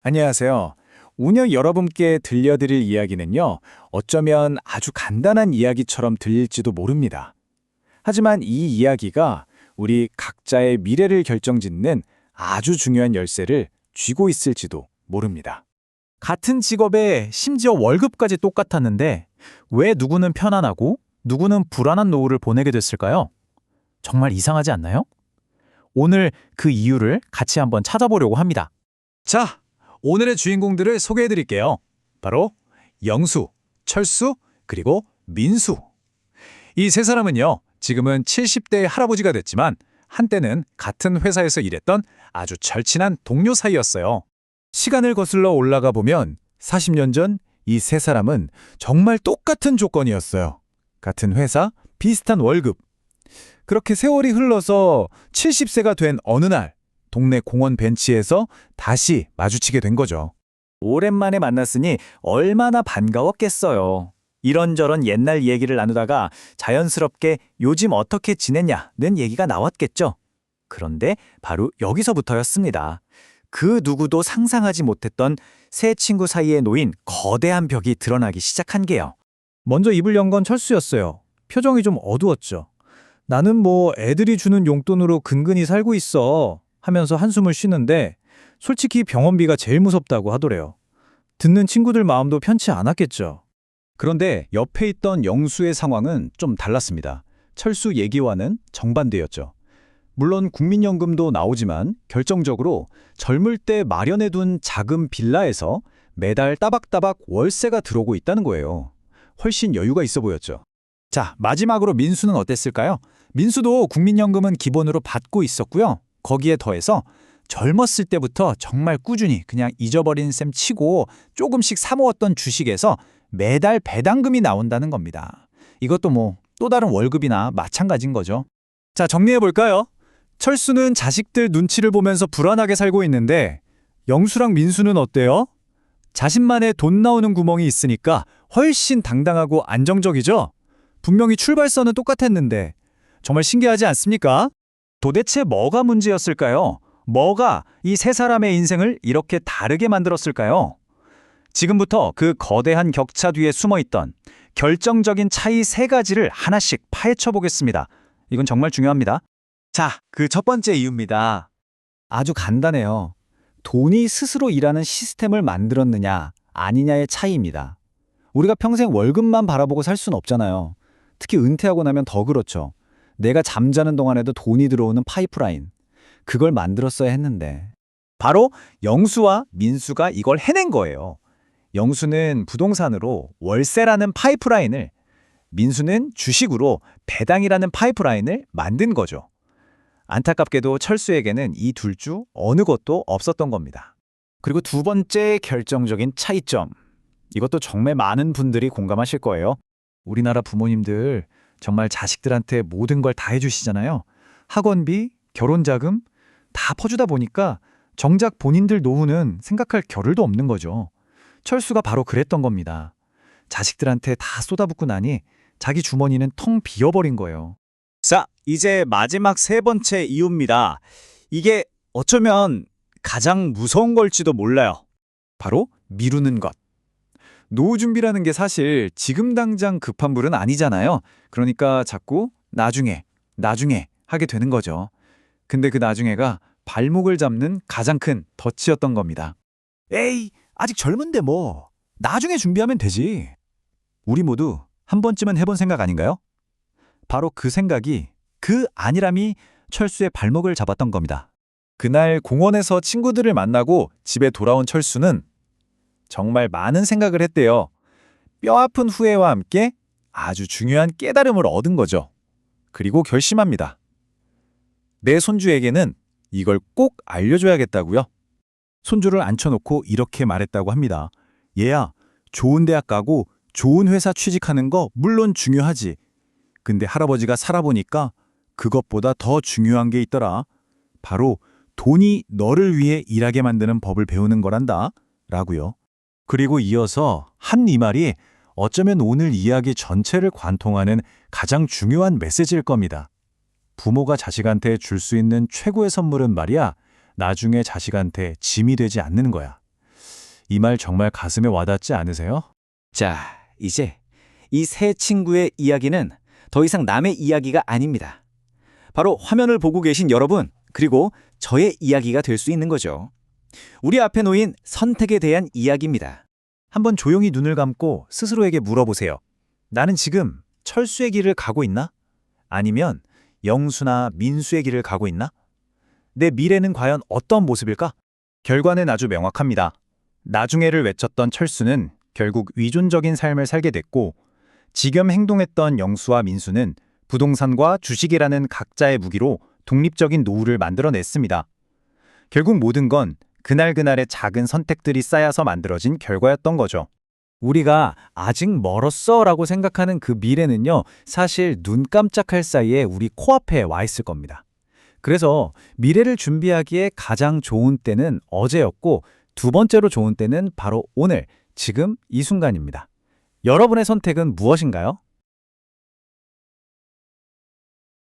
안녕하세요. 오늘 여러분께 들려드릴 이야기는요, 어쩌면 아주 간단한 이야기처럼 들릴지도 모릅니다. 하지만 이 이야기가 우리 각자의 미래를 결정짓는 아주 중요한 열쇠를 쥐고 있을지도 모릅니다. 같은 직업에 심지어 월급까지 똑같았는데 왜 누구는 편안하고 누구는 불안한 노후를 보내게 됐을까요? 정말 이상하지 않나요? 오늘 그 이유를 같이 한번 찾아보려고 합니다. 자, 오늘의 주인공들을 소개해드릴게요. 바로 영수, 철수, 그리고 민수. 이 세 사람은요, 지금은 70대의 할아버지가 됐지만 한때는 같은 회사에서 일했던 아주 절친한 동료 사이였어요. 시간을 거슬러 올라가 보면 40년 전 이 세 사람은 정말 똑같은 조건이었어요. 같은 회사, 비슷한 월급. 그렇게 세월이 흘러서 70세가 된 어느 날, 동네 공원 벤치에서 다시 마주치게 된 거죠. 오랜만에 만났으니 얼마나 반가웠겠어요. 이런저런 옛날 얘기를 나누다가 자연스럽게 요즘 어떻게 지냈냐는 얘기가 나왔겠죠. 그런데 바로 여기서부터였습니다. 그 누구도 상상하지 못했던 세 친구 사이에 놓인 거대한 벽이 드러나기 시작한 게요. 먼저 입을 연 건 철수였어요. 표정이 좀 어두웠죠. 나는 뭐 애들이 주는 용돈으로 근근히 살고 있어 하면서 한숨을 쉬는데 솔직히 병원비가 제일 무섭다고 하더래요. 듣는 친구들 마음도 편치 않았겠죠. 그런데 옆에 있던 영수의 상황은 좀 달랐습니다. 철수 얘기와는 정반대였죠. 물론 국민연금도 나오지만 결정적으로 젊을 때 마련해둔 작은 빌라에서 매달 따박따박 월세가 들어오고 있다는 거예요. 훨씬 여유가 있어 보였죠. 자, 마지막으로 민수는 어땠을까요? 민수도 국민연금은 기본으로 받고 있었고요. 거기에 더해서 젊었을 때부터 정말 꾸준히 그냥 잊어버린 셈 치고 조금씩 사모았던 주식에서 매달 배당금이 나온다는 겁니다. 이것도 뭐 또 다른 월급이나 마찬가지인 거죠. 자, 정리해볼까요? 철수는 자식들 눈치를 보면서 불안하게 살고 있는데 영수랑 민수는 어때요? 자신만의 돈 나오는 구멍이 있으니까 훨씬 당당하고 안정적이죠? 분명히 출발선은 똑같았는데 정말 신기하지 않습니까? 도대체 뭐가 문제였을까요? 뭐가 이 세 사람의 인생을 이렇게 다르게 만들었을까요? 지금부터 그 거대한 격차 뒤에 숨어있던 결정적인 차이 세 가지를 하나씩 파헤쳐 보겠습니다. 이건 정말 중요합니다. 자, 그 첫 번째 이유입니다. 아주 간단해요. 돈이 스스로 일하는 시스템을 만들었느냐, 아니냐의 차이입니다. 우리가 평생 월급만 바라보고 살 수는 없잖아요. 특히 은퇴하고 나면 더 그렇죠. 내가 잠자는 동안에도 돈이 들어오는 파이프라인. 그걸 만들었어야 했는데. 바로 영수와 민수가 이걸 해낸 거예요. 영수는 부동산으로 월세라는 파이프라인을, 민수는 주식으로 배당이라는 파이프라인을 만든 거죠. 안타깝게도 철수에게는 이 둘 중 어느 것도 없었던 겁니다. 그리고 두 번째 결정적인 차이점. 이것도 정말 많은 분들이 공감하실 거예요. 우리나라 부모님들 정말 자식들한테 모든 걸 다 해주시잖아요. 학원비, 결혼자금 다 퍼주다 보니까 정작 본인들 노후는 생각할 겨를도 없는 거죠. 철수가 바로 그랬던 겁니다. 자식들한테 다 쏟아붓고 나니 자기 주머니는 텅 비어버린 거예요. 자, 이제 마지막 세 번째 이유입니다. 이게 어쩌면 가장 무서운 걸지도 몰라요. 바로 미루는 것. 노후 준비라는 게 사실 지금 당장 급한 불은 아니잖아요. 그러니까 자꾸 나중에 하게 되는 거죠. 근데 그 나중에가 발목을 잡는 가장 큰 덫이었던 겁니다. 에이, 아직 젊은데 뭐. 나중에 준비하면 되지. 우리 모두 한 번쯤은 해본 생각 아닌가요? 바로 그 생각이, 그 안일함이 철수의 발목을 잡았던 겁니다. 그날 공원에서 친구들을 만나고 집에 돌아온 철수는 정말 많은 생각을 했대요. 뼈아픈 후회와 함께 아주 중요한 깨달음을 얻은 거죠. 그리고 결심합니다. 내 손주에게는 이걸 꼭 알려줘야겠다고요. 손주를 앉혀놓고 이렇게 말했다고 합니다. 얘야, 좋은 대학 가고 좋은 회사 취직하는 거 물론 중요하지. 근데 할아버지가 살아보니까 그것보다 더 중요한 게 있더라. 바로 돈이 너를 위해 일하게 만드는 법을 배우는 거란다. 라고요. 그리고 이어서 한 이 말이 어쩌면 오늘 이야기 전체를 관통하는 가장 중요한 메시지일 겁니다. 부모가 자식한테 줄 수 있는 최고의 선물은 말이야, 나중에 자식한테 짐이 되지 않는 거야. 이 말 정말 가슴에 와닿지 않으세요? 자, 이제 이 세 친구의 이야기는 더 이상 남의 이야기가 아닙니다. 바로 화면을 보고 계신 여러분, 그리고 저의 이야기가 될 수 있는 거죠. 우리 앞에 놓인 선택에 대한 이야기입니다. 한번 조용히 눈을 감고 스스로에게 물어보세요. 나는 지금 철수의 길을 가고 있나? 아니면 영수나 민수의 길을 가고 있나? 내 미래는 과연 어떤 모습일까? 결과는 아주 명확합니다. 나중에를 외쳤던 철수는 결국 위존적인 삶을 살게 됐고, 지겸 행동했던 영수와 민수는 부동산과 주식이라는 각자의 무기로 독립적인 노후를 만들어냈습니다. 결국 모든 건 그날그날의 작은 선택들이 쌓여서 만들어진 결과였던 거죠. 우리가 아직 멀었어 라고 생각하는 그 미래는요, 사실 눈 깜짝할 사이에 우리 코앞에 와 있을 겁니다. 그래서 미래를 준비하기에 가장 좋은 때는 어제였고, 두 번째로 좋은 때는 바로 오늘, 지금 이 순간입니다. 여러분의 선택은 무엇인가요?